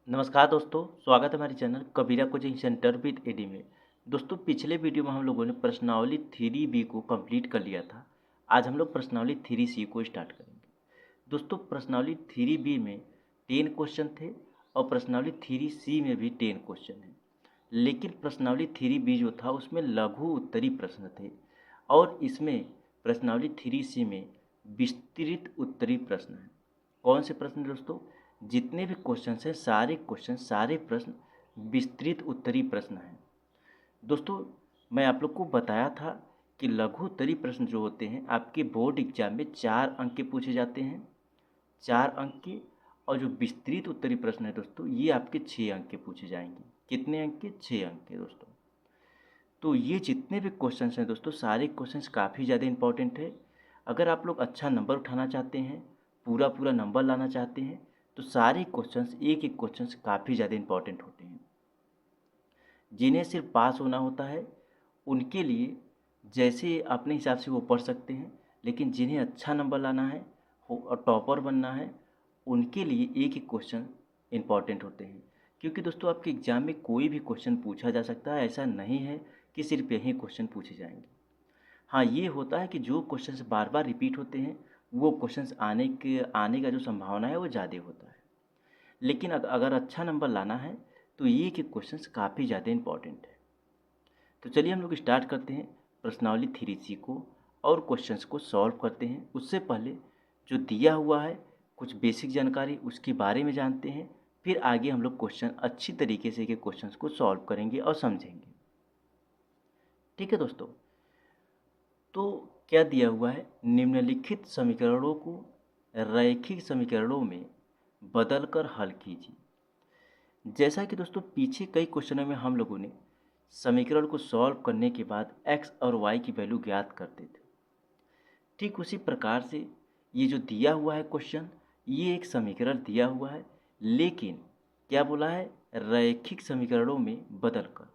नमस्कार दोस्तों, स्वागत है हमारे channel Kabira coaching centre with AD में। दोस्तों, पिछले वीडियो में हम लोगों ने प्रश्नावली 3B को कंप्लीट कर लिया था। आज हम लोग प्रश्नावली 3C को स्टार्ट करेंगे। दोस्तों, प्रश्नावली 3B में 10 क्वेश्चन थे और प्रश्नावली 3C में भी 10 क्वेश्चन हैं। लेकिन प्रश्नावली 3B जो था उसमें लघु उत्तरी प्रश्न थे और इसमें प्रश्नावली 3C में विस्तृत उत्तरी प्रश्न हैं। कौन से प्रश्न दोस्तों? जितने भी क्वेश्चन हैं सारे प्रश्न विस्तृत उत्तरी प्रश्न हैं। दोस्तों, मैं आप लोग को बताया था कि लघु उत्तरी प्रश्न जो होते हैं आपके बोर्ड एग्जाम में 4 अंक के पूछे जाते हैं, 4 अंक के। और जो विस्तृत उत्तरी प्रश्न है दोस्तों, ये आपके 6 अंक के पूछे जाएंगे। कितने अंक के? 6 अंक के दोस्तों। तो ये जितने भी क्वेश्चंस हैं दोस्तों, सारे क्वेश्चंस काफ़ी ज़्यादा इंपॉर्टेंट है। अगर आप लोग अच्छा नंबर उठाना चाहते हैं, पूरा नंबर लाना चाहते हैं, तो सारे क्वेश्चंस एक क्वेश्चंस काफ़ी ज़्यादा इंपॉर्टेंट होते हैं। जिन्हें सिर्फ पास होना होता है उनके लिए जैसे अपने हिसाब से वो पढ़ सकते हैं, लेकिन जिन्हें अच्छा नंबर लाना है और टॉपर बनना है उनके लिए एक क्वेश्चन इंपॉर्टेंट होते हैं। क्योंकि दोस्तों, आपके एग्ज़ाम में कोई भी क्वेश्चन पूछा जा सकता है, ऐसा नहीं है कि सिर्फ यही क्वेश्चन पूछे जाएंगे। हाँ, ये होता है कि जो क्वेश्चंस बार बार रिपीट होते हैं वो क्वेश्चंस आने का जो संभावना है वो ज़्यादा होता है। लेकिन अगर अच्छा नंबर लाना है तो ये के क्वेश्चंस काफ़ी ज़्यादा इंपॉर्टेंट है। तो चलिए हम लोग स्टार्ट करते हैं प्रश्नावली 3C को और क्वेश्चंस को सॉल्व करते हैं। उससे पहले जो दिया हुआ है कुछ बेसिक जानकारी उसके बारे में जानते हैं, फिर आगे हम लोग क्वेश्चन अच्छी तरीके से के क्वेश्चंस को सॉल्व करेंगे और समझेंगे। ठीक है दोस्तों, तो क्या दिया हुआ है? निम्नलिखित समीकरणों को रैखिक समीकरणों में बदलकर हल कीजिए। जैसा कि दोस्तों पीछे कई क्वेश्चनों में हम लोगों ने समीकरण को सॉल्व करने के बाद x और y की वैल्यू ज्ञात करते थे, ठीक उसी प्रकार से ये जो दिया हुआ है क्वेश्चन, ये एक समीकरण दिया हुआ है, लेकिन क्या बोला है? रैखिक समीकरणों में बदलकर।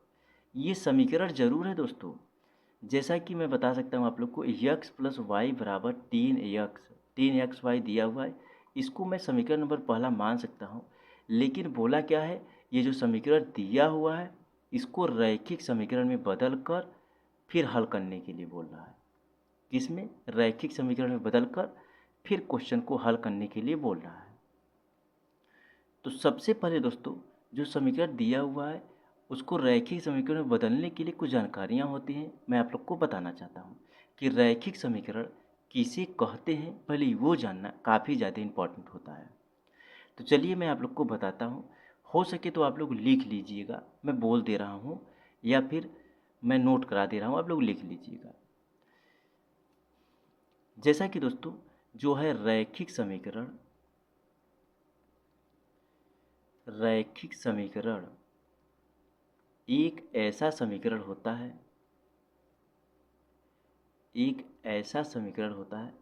ये समीकरण जरूर है दोस्तों, जैसा कि मैं बता सकता हूँ आप लोग को x प्लस वाई बराबर 3x दिया हुआ है। इसको मैं समीकरण नंबर पहला मान सकता हूँ, लेकिन बोला क्या है? ये जो समीकरण दिया हुआ है इसको रैखिक समीकरण में बदल कर फिर हल करने के लिए बोल रहा है। किसमें? रैखिक समीकरण में बदल कर फिर क्वेश्चन को हल करने के लिए बोल रहा है। तो सबसे पहले दोस्तों, जो समीकरण दिया हुआ है उसको रैखिक समीकरण में बदलने के लिए कुछ जानकारियाँ होती हैं, मैं आप लोग को बताना चाहता हूँ कि रैखिक समीकरण किसे कहते हैं। पहले वो जानना काफ़ी ज़्यादा इम्पॉर्टेंट होता है। तो चलिए मैं आप लोग को बताता हूँ। हो सके तो आप लोग लिख लीजिएगा, मैं बोल दे रहा हूँ या फिर मैं नोट करा दे रहा हूँ, आप लोग लिख लीजिएगा। जैसा कि दोस्तों जो है रैखिक समीकरण एक ऐसा समीकरण होता है, एक ऐसा समीकरण होता है,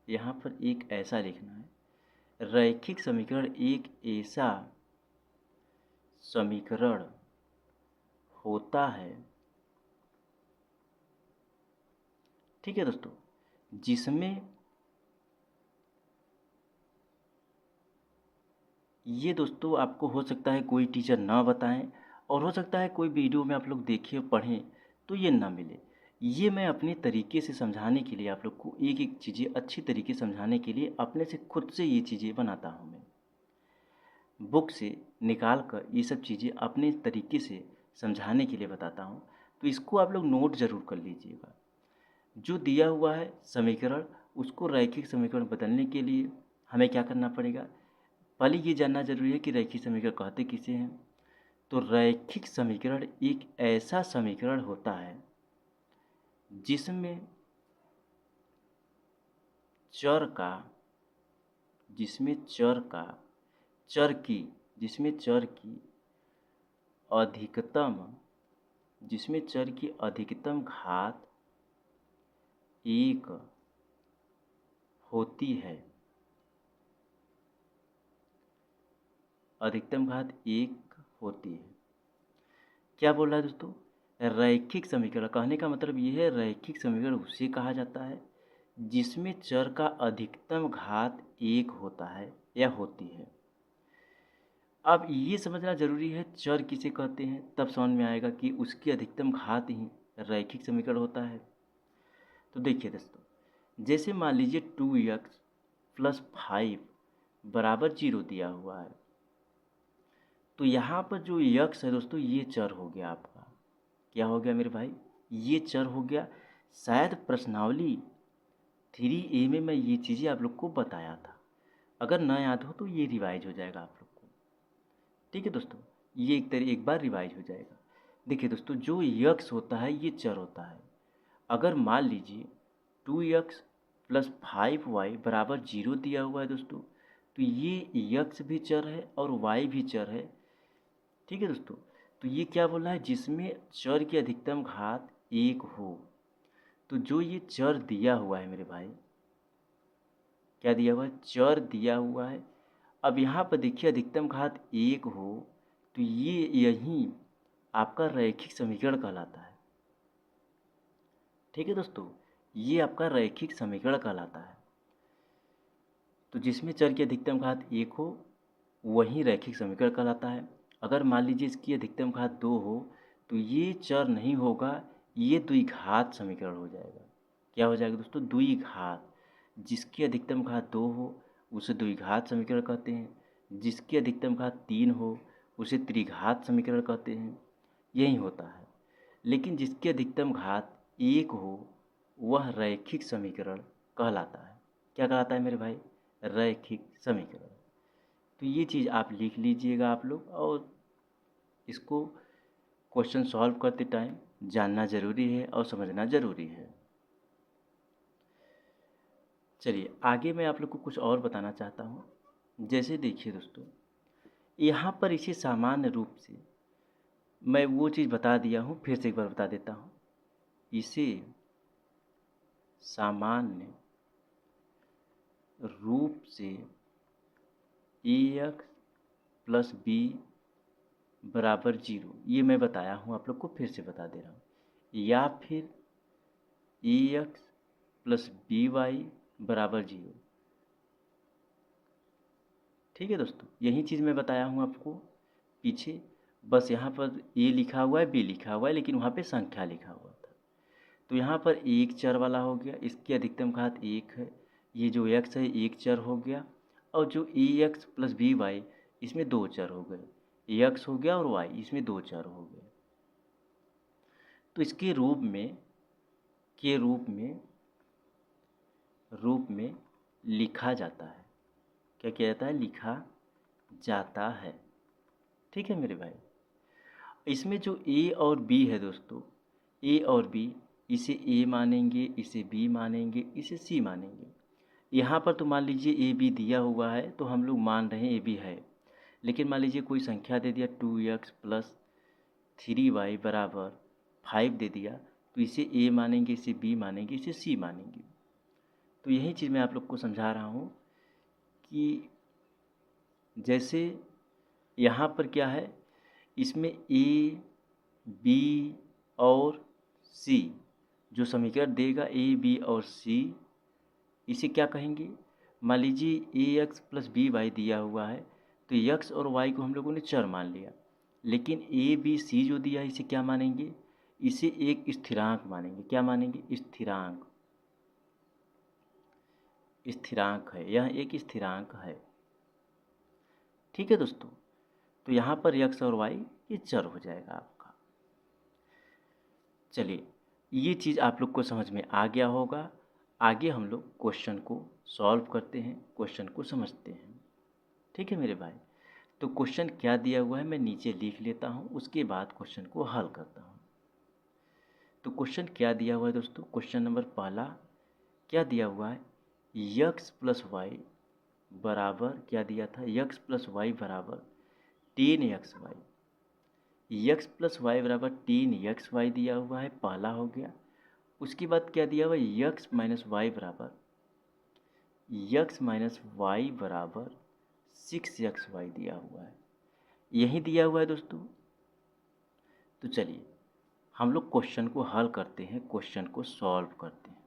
यहाँ पर एक ऐसा लिखना है। रैखिक समीकरण एक ऐसा समीकरण होता है, ठीक है दोस्तों, जिसमें ये दोस्तों आपको हो सकता है कोई टीचर ना बताएं और हो सकता है कोई वीडियो में आप लोग देखें पढ़ें तो ये ना मिले। ये मैं अपने तरीके से समझाने के लिए आप लोग को एक चीज़ें अच्छी तरीके से समझाने के लिए अपने से खुद से ये चीज़ें बनाता हूँ। मैं बुक से निकाल कर ये सब चीज़ें अपने तरीके से समझाने के लिए बताता हूँ। तो इसको आप लोग नोट ज़रूर कर लीजिएगा। जो दिया हुआ है समीकरण उसको रैखिक समीकरण बदलने के लिए हमें क्या करना पड़ेगा? पहले ये जानना जरूरी है कि रैखिक समीकरण कहते किसे हैं। तो रैखिक समीकरण एक ऐसा समीकरण होता है जिसमें चर का जिसमें चर का चर की जिसमें चर की अधिकतम जिसमें चर की अधिकतम घात एक होती है। अधिकतम घात एक होती है। क्या बोल रहा है दोस्तों? रैखिक समीकरण कहने का मतलब ये है, रैखिक समीकरण उसे कहा जाता है जिसमें चर का अधिकतम घात एक होता है या होती है। अब ये समझना जरूरी है चर किसे कहते हैं, तब समझ में आएगा कि उसकी अधिकतम घात ही रैखिक समीकरण होता है। तो देखिए दोस्तों, जैसे मान लीजिए 2x प्लस 5 बराबर 0 दिया हुआ है, तो यहाँ पर जो यक्स है दोस्तों ये चर हो गया आपका। क्या हो गया मेरे भाई? ये चर हो गया। शायद प्रश्नावली 3A में मैं ये चीज़ें आप लोग को बताया था, अगर ना याद हो तो ये रिवाइज हो जाएगा आप लोग को। ठीक है दोस्तों, ये एक बार रिवाइज हो जाएगा। देखिए दोस्तों, जो यक्स होता है ये चर होता है। अगर मान लीजिए 2x प्लस 5y बराबर 0 दिया हुआ है दोस्तों, तो ये यक्स भी चर है और y भी चर है। ठीक है दोस्तों, तो ये क्या बोल रहा है, जिसमें चर की अधिकतम घात 1 हो। तो जो ये चर दिया हुआ है मेरे भाई, क्या दिया हुआ है? चर दिया हुआ है। अब यहाँ पर देखिए अधिकतम घात 1 हो, तो ये यही आपका रैखिक समीकरण कहलाता है। ठीक है दोस्तों, ये आपका रैखिक समीकरण कहलाता है। तो जिसमें चर की अधिकतम घात 1 हो वही रैखिक समीकरण कहलाता है। अगर मान लीजिए इसकी अधिकतम घात 2 हो, तो ये चर नहीं होगा, ये द्विघात समीकरण हो जाएगा। क्या हो जाएगा दोस्तों? द्विघात। जिसकी अधिकतम घात 2 हो उसे द्विघात समीकरण कहते हैं, जिसकी अधिकतम घात 3 हो उसे त्रिघात समीकरण कहते हैं। यही होता है। लेकिन जिसकी अधिकतम घात 1 हो वह रैखिक समीकरण कहलाता है। क्या कहलाता है मेरे भाई? रैखिक समीकरण। तो ये चीज़ आप लिख लीजिएगा आप लोग, और इसको क्वेश्चन सॉल्व करते टाइम जानना ज़रूरी है और समझना ज़रूरी है। चलिए आगे मैं आप लोग को कुछ और बताना चाहता हूँ। जैसे देखिए दोस्तों, यहाँ पर इसे सामान्य रूप से मैं वो चीज़ बता दिया हूँ, फिर से एक बार बता देता हूँ। इसे सामान्य रूप से ax प्लस बी बराबर 0, ये मैं बताया हूँ आप लोग को, फिर से बता दे रहा हूँ। या फिर ax प्लस बी वाई बराबर 0। ठीक है दोस्तों, यही चीज़ मैं बताया हूँ आपको पीछे। बस यहाँ पर ए लिखा हुआ है, बी लिखा हुआ है, लेकिन वहाँ पे संख्या लिखा हुआ था। तो यहाँ पर एक चर वाला हो गया, इसकी अधिकतम घात 1 है। ये जो x है एक चर हो गया, और जो ax प्लस बी वाई इसमें 2 चर हो गए, x हो गया और y इसमें 2 चर हो गए। तो इसके रूप में लिखा जाता है। क्या किया जाता है? लिखा जाता है। ठीक है मेरे भाई, इसमें जो a और b है दोस्तों, a और b, इसे a मानेंगे, इसे b मानेंगे, इसे c मानेंगे। यहाँ पर तो मान लीजिए ए बी दिया हुआ है तो हम लोग मान रहे हैं ए बी है, लेकिन मान लीजिए कोई संख्या दे दिया 2x प्लस 3y बराबर 5 दे दिया, तो इसे ए मानेंगे, इसे बी मानेंगे, इसे सी मानेंगे। तो यही चीज़ मैं आप लोग को समझा रहा हूँ कि जैसे यहाँ पर क्या है, इसमें ए बी और सी जो समीकरण देगा, ए बी और सी, इसे क्या कहेंगे? मान लीजिए ए एक्स प्लस बी वाई दिया हुआ है, तो एक्स और वाई को हम लोगों ने चर मान लिया, लेकिन ए बी सी जो दिया है इसे क्या मानेंगे? इसे एक स्थिरांक मानेंगे। क्या मानेंगे? स्थिरांक। स्थिरांक है, यह एक स्थिरांक है। ठीक है दोस्तों, तो यहाँ पर एक्स और वाई ये चर हो जाएगा आपका। चलिए, ये चीज़ आप लोग को समझ में आ गया होगा। आगे हम लोग क्वेश्चन को सॉल्व करते हैं, क्वेश्चन को समझते हैं। ठीक है मेरे भाई, तो क्वेश्चन क्या दिया हुआ है मैं नीचे लिख लेता हूँ, उसके बाद क्वेश्चन को हल करता हूँ। तो क्वेश्चन क्या दिया हुआ है दोस्तों? क्वेश्चन नंबर पहला क्या दिया हुआ है? यक्स प्लस वाई बराबर, क्या दिया था? यक्स प्लस वाई बराबर 10xy। यक्स प्लस वाई बराबर 10xy दिया हुआ है, पहला हो गया। उसके बाद क्या दिया हुआ है? यक्स माइनस वाई बराबर 6xy दिया हुआ है। यही दिया हुआ है दोस्तों। तो चलिए हम लोग क्वेश्चन को हल करते हैं, क्वेश्चन को सॉल्व करते हैं।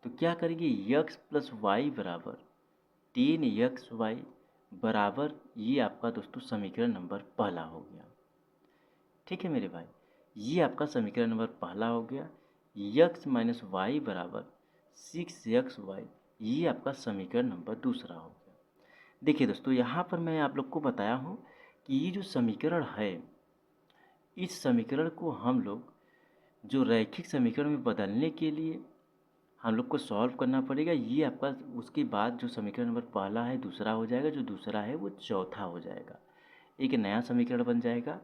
तो क्या करेंगे? यक्स प्लस वाई बराबर 10xy बराबर ये आपका दोस्तों समीकरण नंबर पहला हो गया। ठीक है मेरे भाई, ये आपका समीकरण नंबर पहला हो गया। यक्स माइनस वाई बराबर 6xy, ये आपका समीकरण नंबर दूसरा हो गया। देखिए दोस्तों, यहाँ पर मैं आप लोग को बताया हूँ कि ये जो समीकरण है, इस समीकरण को हम लोग जो रैखिक समीकरण में बदलने के लिए हम लोग को सॉल्व करना पड़ेगा। ये आपका उसके बाद जो समीकरण नंबर पहला है दूसरा हो जाएगा, जो दूसरा है वो चौथा हो जाएगा, एक नया समीकरण बन जाएगा।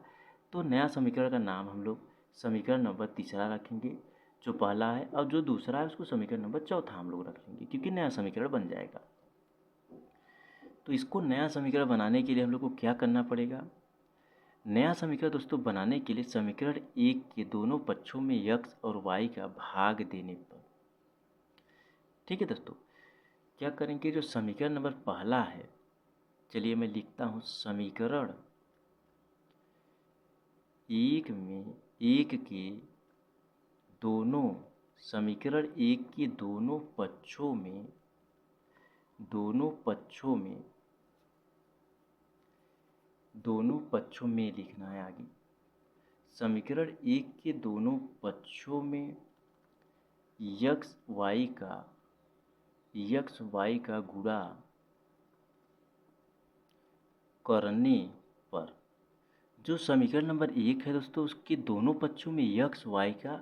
तो नया समीकरण का नाम हम लोग समीकरण नंबर तीसरा रखेंगे, जो पहला है, और जो दूसरा है उसको समीकरण नंबर चौथा हम लोग रख लेंगे, क्योंकि नया समीकरण बन जाएगा। तो इसको नया समीकरण बनाने के लिए हम लोग को क्या करना पड़ेगा? नया समीकरण दोस्तों बनाने के लिए समीकरण एक के दोनों पक्षों में यक्स और वाई का भाग देने पर, ठीक है दोस्तों, क्या करेंगे? जो समीकरण नंबर पहला है, चलिए मैं लिखता हूँ, समीकरण एक में एक के दोनों, समीकरण एक के दोनों पक्षों में, दोनों पक्षों में लिखना है आगे। समीकरण एक के दोनों पक्षों में यक्स वाई का गुणा करने पर, जो समीकरण नंबर एक है दोस्तों, उसके दोनों पक्षों में यक्स वाई का,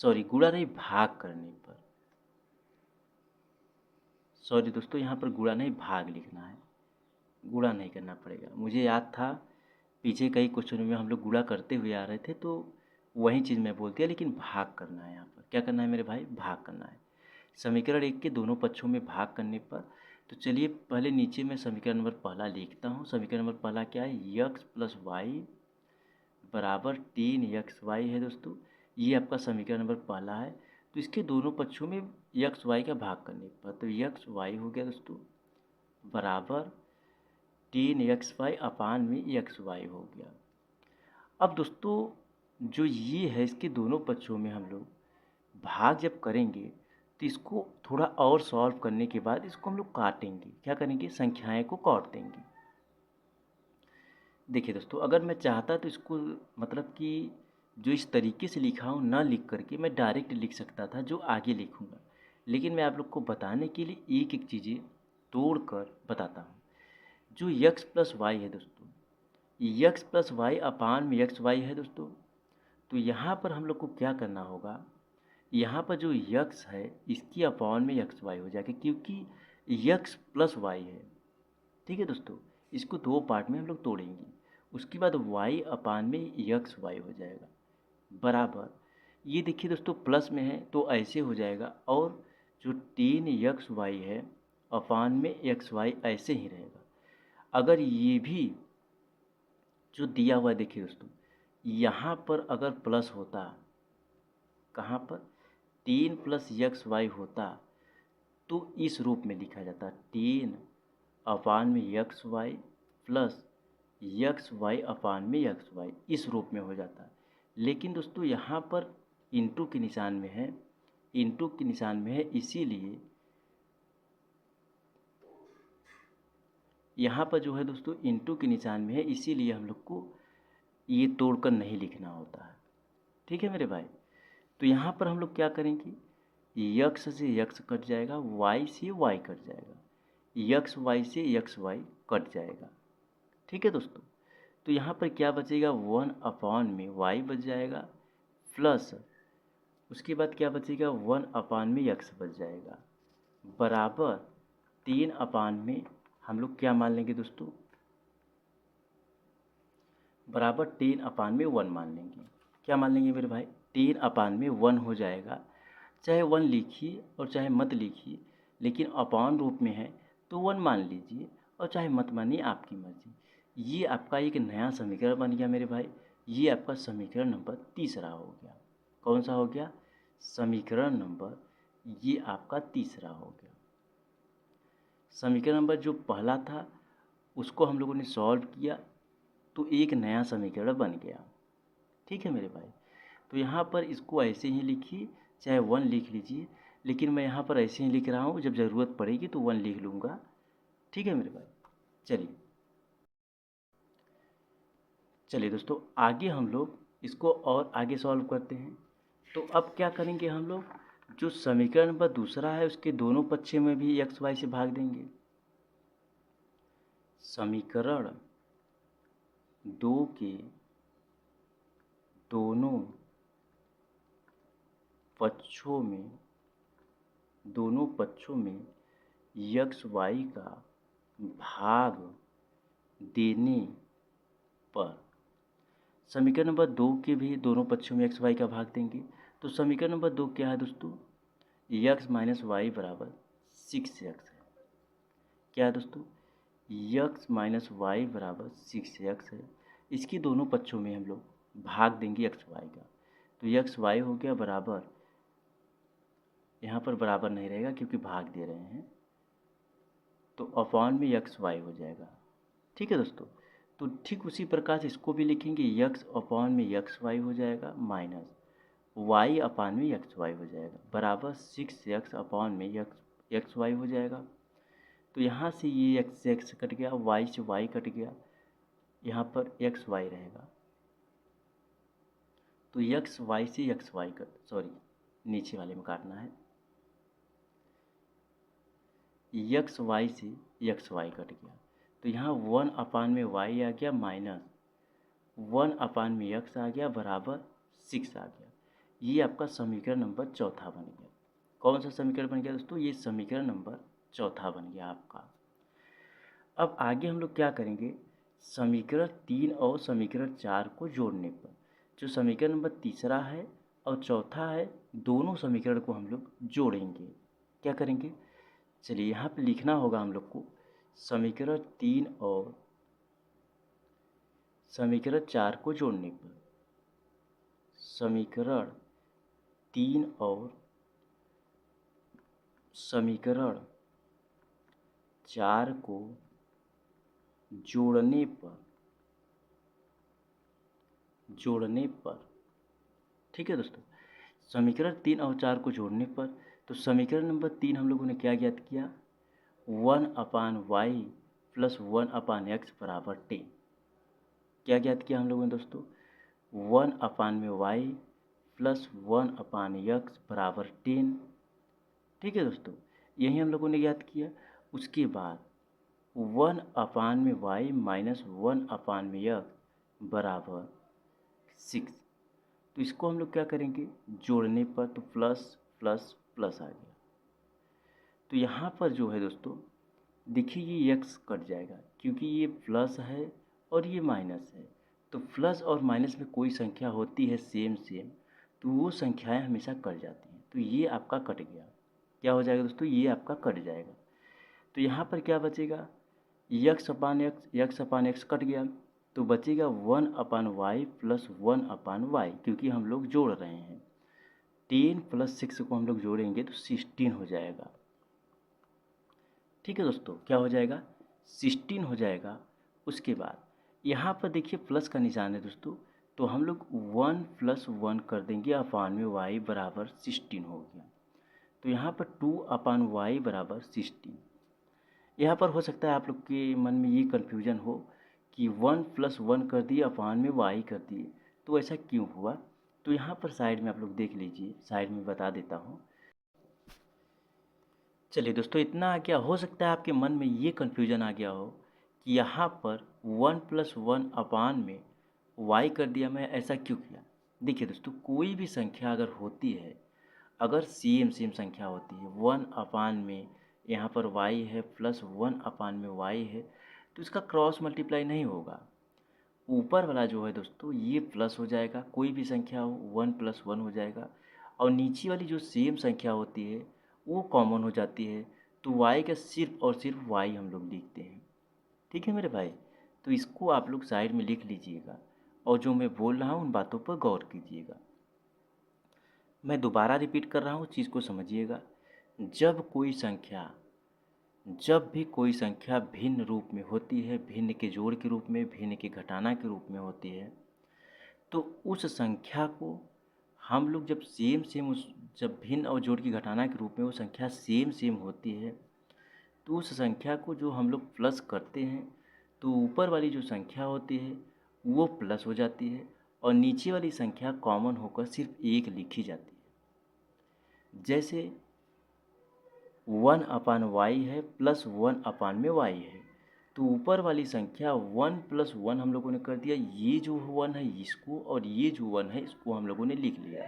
गुणा नहीं, भाग करने पर, दोस्तों यहाँ पर गुणा नहीं भाग लिखना है, गुणा नहीं करना पड़ेगा। मुझे याद था पीछे कई क्वेश्चन में हम लोग गुणा करते हुए आ रहे थे, तो वही चीज़ मैं बोल दिया, लेकिन भाग करना है। यहाँ पर क्या करना है मेरे भाई? भाग करना है। समीकरण एक के दोनों पक्षों में भाग करने पर, तो चलिए पहले नीचे में समीकरण नंबर पहला लिखता हूँ। समीकरण नंबर पहला क्या है? यक्स प्लस वाई बराबर 3xy है दोस्तों, ये आपका समीकरण नंबर पहला है। तो इसके दोनों पक्षों में यक्स वाई का भाग करने पर, तो यक्स वाई हो गया दोस्तों, बराबर 3xy अपान में यक्स वाई हो गया। अब दोस्तों जो ये है, इसके दोनों पक्षों में हम लोग भाग जब करेंगे, तो इसको थोड़ा और सॉल्व करने के बाद इसको हम लोग काटेंगे। क्या करेंगे? संख्याएं को काट देंगे। देखिए दोस्तों, अगर मैं चाहता तो इसको मतलब कि जो इस तरीके से लिखा हूँ ना लिख करके मैं डायरेक्ट लिख सकता था, जो आगे लिखूँगा, लेकिन मैं आप लोग को बताने के लिए एक एक चीज़ें तोड़ कर बताता हूँ। जो यक्स प्लस वाई है दोस्तों, यक्स प्लस वाई अपान में यक्स वाई है दोस्तों, तो यहाँ पर हम लोग को क्या करना होगा? यहाँ पर जो यक्स है इसकी अपान में यक्स वाई हो जाएगा, क्योंकि यक्स प्लस वाई है। ठीक है दोस्तों, इसको दो पार्ट में हम लोग तोड़ेंगे। उसके बाद वाई अपान में यक्स वाई हो जाएगा, बराबर, ये देखिए दोस्तों प्लस में है तो ऐसे हो जाएगा, और जो 3xy है अपान में एक्स वाई ऐसे ही रहेगा। अगर ये भी जो दिया हुआ है, देखिए दोस्तों, यहाँ पर अगर प्लस होता, कहाँ पर? 3 प्लस यक्स वाई होता, तो इस रूप में लिखा जाता, 3 अपान में X Y plus X Y upon में यक्स वाई, इस रूप में हो जाता। लेकिन दोस्तों यहाँ पर इंटू के निशान में है, इंटू के निशान में है, इसीलिए यहाँ पर जो है दोस्तों इंटू के निशान में है, इसीलिए हम लोग को ये तोड़कर नहीं लिखना होता है। ठीक है मेरे भाई, तो यहाँ पर हम लोग क्या करेंगे? यक्स से यक्स कट जाएगा, वाई से वाई कट जाएगा, यक्स वाई से यक्स वाई कट जाएगा। ठीक है दोस्तों, तो यहाँ पर क्या बचेगा? 1 अपान में वाई बच जाएगा, प्लस उसके बाद क्या बचेगा? 1 अपान में यक्स बच जाएगा, बराबर 3 अपान में हम लोग क्या मान लेंगे दोस्तों? बराबर 3 अपान में 1 मान लेंगे। क्या मान लेंगे मेरे भाई? 3 अपान में 1 हो जाएगा। चाहे 1 लिखिए और चाहे मत लिखिए, लेकिन अपान रूप में है तो 1 मान लीजिए, और चाहे मत मानिए, आपकी मर्जी। ये आपका एक नया समीकरण बन गया मेरे भाई। ये आपका समीकरण नंबर तीसरा हो गया। कौन सा हो गया? समीकरण नंबर, ये आपका तीसरा हो गया। समीकरण नंबर जो पहला था उसको हम लोगों ने सॉल्व किया, तो एक नया समीकरण बन गया। ठीक है मेरे भाई, तो यहाँ पर इसको ऐसे ही लिखिए, चाहे 1 लिख लीजिए, लेकिन मैं यहाँ पर ऐसे ही लिख रहा हूँ, जब ज़रूरत पड़ेगी तो 1 लिख लूँगा। ठीक है मेरे भाई, चलिए चलिए दोस्तों, आगे हम लोग इसको और आगे सॉल्व करते हैं। तो अब क्या करेंगे हम लोग, जो समीकरण नंबर दूसरा है उसके दोनों पक्षों में भी एक्स वाई से भाग देंगे। समीकरण 2 के दोनों पक्षों में एक्स वाई का भाग देने पर, समीकरण नंबर 2 के भी दोनों पक्षों में एक्स वाई का भाग देंगे। तो समीकरण नंबर 2 क्या है दोस्तों, एक्स माइनस वाई बराबर 6x है। क्या है दोस्तों, एक्स माइनस वाई बराबर 6x है। इसकी दोनों पक्षों में हम लोग भाग देंगे एक्स वाई का। तो एक्स वाई हो गया बराबर, यहाँ पर बराबर नहीं रहेगा क्योंकि भाग दे रहे हैं, तो अपॉन में एक्स वाई हो जाएगा। ठीक है दोस्तों, तो ठीक उसी प्रकार से इसको भी लिखेंगे, एक्स अपॉन में एक्स वाई हो जाएगा माइनस वाई अपॉन में एक्स वाई हो जाएगा बराबर 6x अपॉन में एक्स वाई हो जाएगा। तो यहाँ से ये एक्स से एक्स कट गया, वाई से वाई कट गया, यहाँ पर एक्स वाई रहेगा। तो एक्स वाई से एक्स वाई कट, सॉरी नीचे वाले में काटना है, एक्स वाई से एक्स वाई कट गया। तो यहाँ 1 अपान में वाई आ गया माइनस 1 अपान में एक्स आ गया बराबर 6 आ गया। ये आपका समीकरण नंबर चौथा बन गया। कौन सा समीकरण बन गया दोस्तों, ये समीकरण नंबर चौथा बन गया आपका। अब आगे हम लोग क्या करेंगे, समीकरण 3 और समीकरण 4 को जोड़ने पर, जो समीकरण नंबर तीसरा है और चौथा है, दोनों समीकरण को हम लोग जोड़ेंगे। क्या करेंगे, चलिए यहाँ पे लिखना होगा हम लोग को, समीकरण 3 और समीकरण 4 को जोड़ने पर, समीकरण 3 और समीकरण 4 को जोड़ने पर, ठीक है दोस्तों, समीकरण 3 और 4 को जोड़ने पर, तो समीकरण नंबर 3 हम लोगों ने क्या ज्ञात किया, 1 अपान वाई प्लस 1 अपान एक्स बराबर 10। क्या ज्ञात किया हम लोगों ने दोस्तों, 1 अपान में वाई प्लस 1 अपान एक्स बराबर 10। ठीक है दोस्तों, यही हम लोगों ने ज्ञात किया। उसके बाद 1 अपान में वाई माइनस 1 अपान में एक्स बराबर 6। तो इसको हम लोग क्या करेंगे, जोड़ने पर, तो प्लस प्लस प्लस आ गया। तो यहाँ पर जो है दोस्तों, देखिए ये एक्स कट जाएगा क्योंकि ये प्लस है और ये माइनस है। तो प्लस और माइनस में कोई संख्या होती है सेम तो वो संख्याएं हमेशा कट जाती हैं। तो ये आपका कट गया। क्या हो जाएगा दोस्तों, ये आपका कट जाएगा। तो यहाँ पर क्या बचेगा, एक्स अपान एक्स कट गया, तो बचेगा 1 upon y plus 1 upon y, क्योंकि हम लोग जोड़ रहे हैं। 10 प्लस 6 को हम लोग जोड़ेंगे तो 16 हो जाएगा। ठीक है दोस्तों, क्या हो जाएगा, 16 हो जाएगा। उसके बाद यहाँ पर देखिए प्लस का निशान है दोस्तों, तो हम लोग 1 प्लस 1 कर देंगे अपान में वाई बराबर 16 हो गया। तो यहाँ पर 2 अपान वाई बराबर 16। यहाँ पर हो सकता है आप लोग के मन में ये कन्फ्यूजन हो कि 1 प्लस 1 कर दिए अपान में वाई कर दिए, तो ऐसा क्यों हुआ। तो यहाँ पर साइड में आप लोग देख लीजिए, साइड में बता देता हूँ। चलिए दोस्तों, इतना आ गया। हो सकता है आपके मन में ये कन्फ्यूजन आ गया हो कि यहाँ पर 1 प्लस 1 अपान में वाई कर दिया, मैं ऐसा क्यों किया। देखिए दोस्तों, कोई भी संख्या अगर होती है, अगर सेम संख्या होती है, 1 अपान में यहाँ पर वाई है प्लस 1 अपान में वाई है, तो इसका क्रॉस मल्टीप्लाई नहीं होगा। ऊपर वाला जो है दोस्तों ये प्लस हो जाएगा, कोई भी संख्या हो 1 प्लस 1 हो जाएगा, और नीचे वाली जो सेम संख्या होती है वो कॉमन हो जाती है, तो y का सिर्फ और सिर्फ y हम लोग लिखते हैं। ठीक है मेरे भाई, तो इसको आप लोग साइड में लिख लीजिएगा और जो मैं बोल रहा हूँ उन बातों पर गौर कीजिएगा। मैं दोबारा रिपीट कर रहा हूँ, चीज़ को समझिएगा। जब भी कोई संख्या भिन्न रूप में होती है, भिन्न के जोड़ के रूप में, भिन्न के घटाना के रूप में होती है, तो उस संख्या को हम लोग जब जब भिन्न और जोड़ की घटाना के रूप में वो संख्या सेम होती है, तो उस संख्या को जो हम लोग प्लस करते हैं, तो ऊपर वाली जो संख्या होती है वो प्लस हो जाती है और नीचे वाली संख्या कॉमन होकर सिर्फ एक लिखी जाती है। जैसे 1/y है प्लस 1/y है, तो ऊपर वाली संख्या 1 + 1 हम लोगों ने कर दिया, ये जो 1 है इसको और ये जो 1 है इसको हम लोगों ने लिख लिया,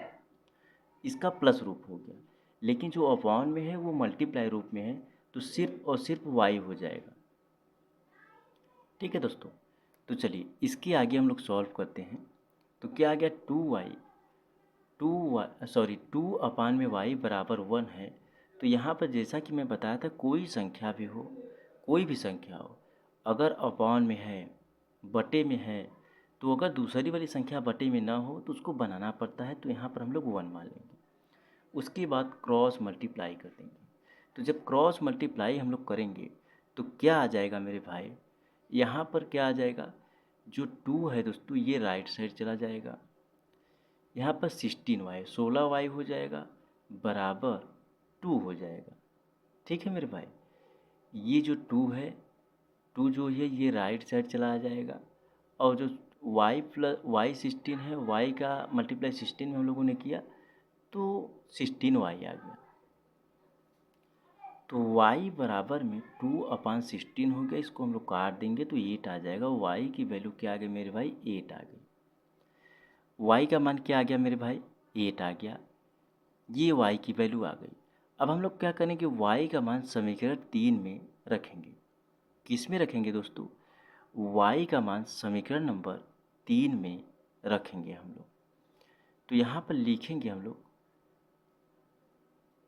इसका प्लस रूप हो गया। लेकिन जो अपॉन में है वो मल्टीप्लाई रूप में है, तो सिर्फ और सिर्फ y हो जाएगा। ठीक है दोस्तों, तो चलिए इसके आगे हम लोग सॉल्व करते हैं। तो क्या आ गया, 2/y बराबर 1 है। तो यहाँ पर जैसा कि मैं बताया था, कोई संख्या भी हो, कोई भी संख्या हो, अगर अपॉन में है, बटे में है, तो अगर दूसरी वाली संख्या बटे में ना हो तो उसको बनाना पड़ता है। तो यहाँ पर हम लोग 1 मान लेंगे। उसके बाद क्रॉस मल्टीप्लाई कर देंगे। तो जब क्रॉस मल्टीप्लाई हम लोग करेंगे तो क्या आ जाएगा मेरे भाई, यहाँ पर क्या आ जाएगा, जो 2 है दोस्तों ये राइट साइड चला जाएगा, यहाँ पर 16y हो जाएगा बराबर 2 हो जाएगा। ठीक है मेरे भाई, ये जो 2 है, 2 जो है ये राइट साइड चला आ जाएगा, और जो y 16 है, y का मल्टीप्लाई 16 में हम लोगों ने किया तो 16y आ गया। तो y बराबर में 2/16 हो गया, इसको हम लोग काट देंगे तो 8 आ जाएगा। y की वैल्यू क्या आ गई मेरे भाई, 8 आ गई। y का मान क्या आ गया मेरे भाई, 8 आ गया, ये y की वैल्यू आ गई। अब हम लोग क्या करेंगे, y का मान समीकरण 3 में रखेंगे। किस में रखेंगे दोस्तों, y का मान समीकरण नंबर 3 में रखेंगे हम लोग। तो यहाँ पर लिखेंगे हम लोग,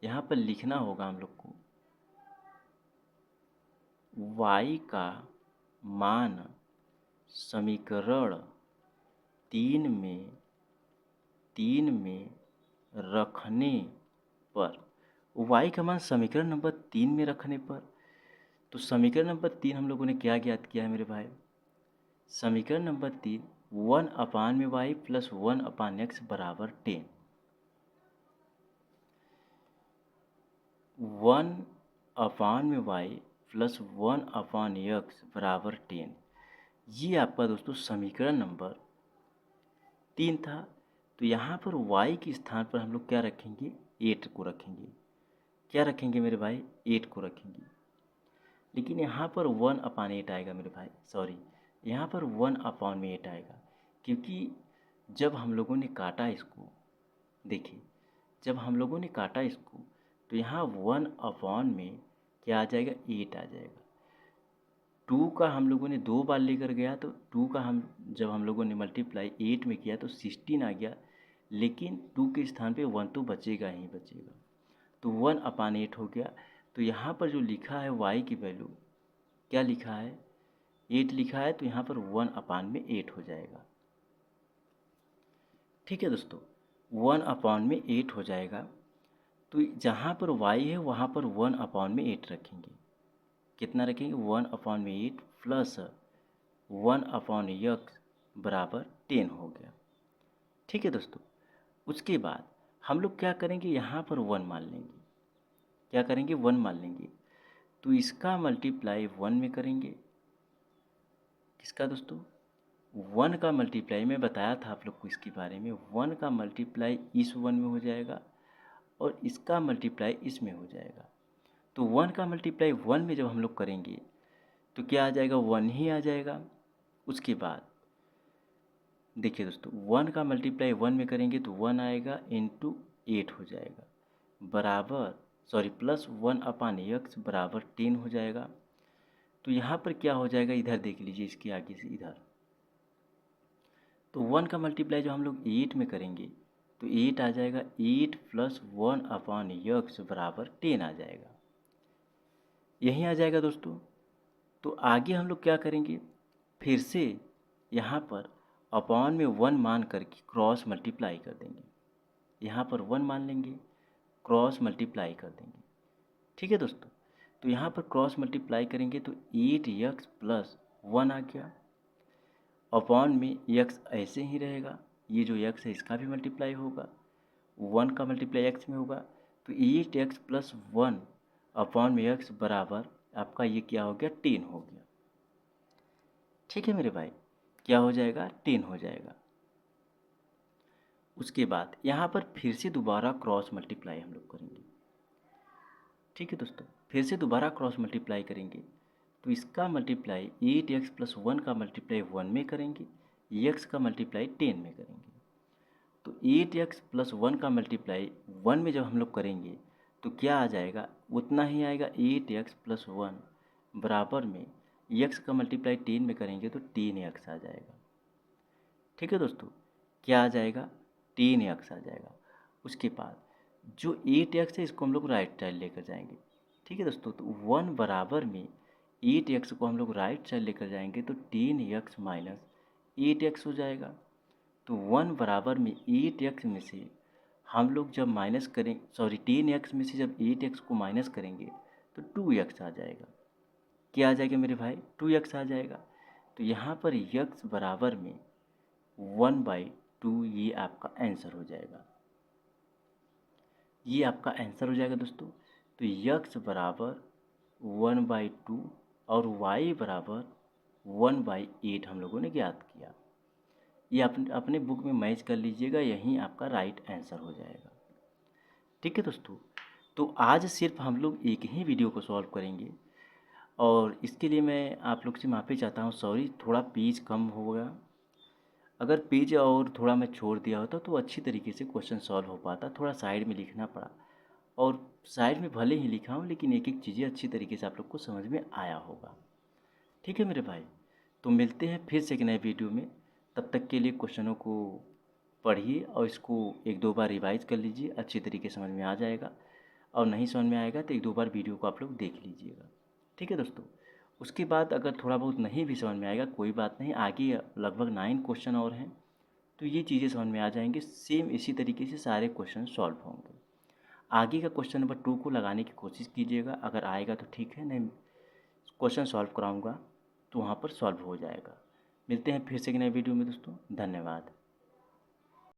यहाँ पर लिखना होगा हम लोग को, y का मान समीकरण 3 में रखने पर, y का मान समीकरण नंबर 3 में रखने पर, तो समीकरण नंबर 3 हम लोगों ने क्या ज्ञात किया है मेरे भाई, समीकरण नंबर 3 1/y + 1/x बराबर 10। 1/y + 1/x बराबर 10, ये आपका दोस्तों समीकरण नंबर 3 था। तो यहाँ पर y के स्थान पर हम लोग क्या रखेंगे, 8 को रखेंगे। क्या रखेंगे मेरे भाई, 8 को रखेंगे। लेकिन यहाँ पर 1/8 आएगा मेरे भाई, सॉरी, यहाँ पर 1/8 आएगा, क्योंकि जब हम लोगों ने काटा इसको, देखिए जब हम लोगों ने काटा इसको तो यहाँ 1/, क्या आ जाएगा, 8 आ जाएगा। 2 का हम लोगों ने 2 बार लेकर गया, तो 2 का जब हम लोगों ने मल्टीप्लाई 8 में किया तो 16 आ गया, लेकिन 2 के स्थान पे 1 तो बचेगा ही बचेगा, तो 1/8 हो गया। तो यहाँ पर जो लिखा है y की वैल्यू, क्या लिखा है, 8 लिखा है, तो यहाँ पर 1/8 हो जाएगा। ठीक है दोस्तों, 1/8 हो जाएगा। तो जहाँ पर y है वहाँ पर 1/8 रखेंगे। कितना रखेंगे, 1/8 प्लस 1/x बराबर 10 हो गया। ठीक है दोस्तों, उसके बाद हम लोग क्या करेंगे, यहाँ पर 1 मान लेंगे। क्या करेंगे, 1 मान लेंगे, तो इसका मल्टीप्लाई 1 में करेंगे। किसका दोस्तों, 1 का मल्टीप्लाई, मैं बताया था आप लोग को इसके बारे में, 1 का मल्टीप्लाई इस 1 में हो जाएगा और इसका मल्टीप्लाई इसमें हो जाएगा। तो 1 का मल्टीप्लाई 1 में जब हम लोग करेंगे तो क्या आ जाएगा, 1 ही आ जाएगा। उसके बाद देखिए दोस्तों, 1 का मल्टीप्लाई 1 में करेंगे तो 1 आएगा इंटू 8 हो जाएगा, बराबर प्लस 1/x बराबर 10 हो जाएगा। तो यहाँ पर क्या हो जाएगा, इधर देख लीजिए, इसके आगे से इधर, तो 1 का मल्टीप्लाई जो हम लोग 8 में करेंगे तो 8 आ जाएगा, 8 + 1/x बराबर 10 आ जाएगा, यही आ जाएगा दोस्तों। तो आगे हम लोग क्या करेंगे, फिर से यहाँ पर अपॉन में 1 मान करके क्रॉस मल्टीप्लाई कर देंगे। यहाँ पर 1 मान लेंगे, क्रॉस मल्टीप्लाई कर देंगे। ठीक है दोस्तों, तो यहाँ पर क्रॉस मल्टीप्लाई करेंगे तो 8x + 1 आ गया, अपॉन में x ऐसे ही रहेगा, ये जो x है इसका भी मल्टीप्लाई होगा, 1 का मल्टीप्लाई x में होगा, तो 8x + 1 अपॉन में x बराबर आपका ये क्या हो गया, 10 हो गया। ठीक है मेरे भाई, क्या हो जाएगा, 10 हो जाएगा। उसके बाद यहाँ पर फिर से दोबारा क्रॉस मल्टीप्लाई हम लोग करेंगे। ठीक है दोस्तों, फिर से दोबारा क्रॉस मल्टीप्लाई करेंगे तो इसका मल्टीप्लाई 8x+1 का मल्टीप्लाई 1 में करेंगे, x का मल्टीप्लाई 10 में करेंगे। तो 8x+1 का मल्टीप्लाई 1 में जब हम लोग करेंगे तो क्या आ जाएगा, उतना ही आएगा 8x+1 बराबर में x का मल्टीप्लाई 10 में करेंगे तो 10x आ जाएगा। ठीक है दोस्तों, क्या आ जाएगा, 10x आ जाएगा। उसके बाद जो 8x है इसको हम लोग राइट साइड लेकर जाएंगे। ठीक है दोस्तों, तो 1 बराबर में 8x को हम लोग राइट साइड लेकर जाएंगे तो 10x माइनस 8x हो जाएगा। तो 1 बराबर में 8x में से हम लोग जब माइनस करें 10x में से जब 8x को माइनस करेंगे तो 2x आ जाएगा। क्या आ जाएगा मेरे भाई, 2x आ जाएगा। तो यहाँ पर x बराबर में 1/2 ये आपका आंसर हो जाएगा, ये आपका आंसर हो जाएगा दोस्तों। तो x बराबर 1/2 और y बराबर 1/8 हम लोगों ने ज्ञात किया। ये अपने बुक में मैच कर लीजिएगा, यही आपका राइट आंसर हो जाएगा। ठीक है दोस्तों, तो आज सिर्फ हम लोग एक ही वीडियो को सॉल्व करेंगे और इसके लिए मैं आप लोग से माफ़ी चाहता हूँ, सॉरी थोड़ा पेज कम हो गया। अगर पेज और थोड़ा मैं छोड़ दिया होता तो अच्छी तरीके से क्वेश्चन सॉल्व हो पाता, थोड़ा साइड में लिखना पड़ा और साइड में भले ही लिखा हूँ लेकिन एक एक चीज़ें अच्छी तरीके से आप लोग को समझ में आया होगा। ठीक है मेरे भाई, तो मिलते हैं फिर से एक नए वीडियो में। तब तक के लिए क्वेश्चनों को पढ़िए और इसको एक दो बार रिवाइज कर लीजिए, अच्छी तरीके से समझ में आ जाएगा। और नहीं समझ में आएगा तो एक दो बार वीडियो को आप लोग देख लीजिएगा। ठीक है दोस्तों, उसके बाद अगर थोड़ा बहुत नहीं भी समझ में आएगा कोई बात नहीं, आगे लगभग 9 क्वेश्चन और हैं तो ये चीज़ें समझ में आ जाएंगे। सेम इसी तरीके से सारे क्वेश्चन सॉल्व होंगे। आगे का क्वेश्चन नंबर 2 को लगाने की कोशिश कीजिएगा, अगर आएगा तो ठीक है, नहीं क्वेश्चन सॉल्व कराऊंगा तो वहाँ पर सॉल्व हो जाएगा। मिलते हैं फिर से एक नए वीडियो में दोस्तों, धन्यवाद।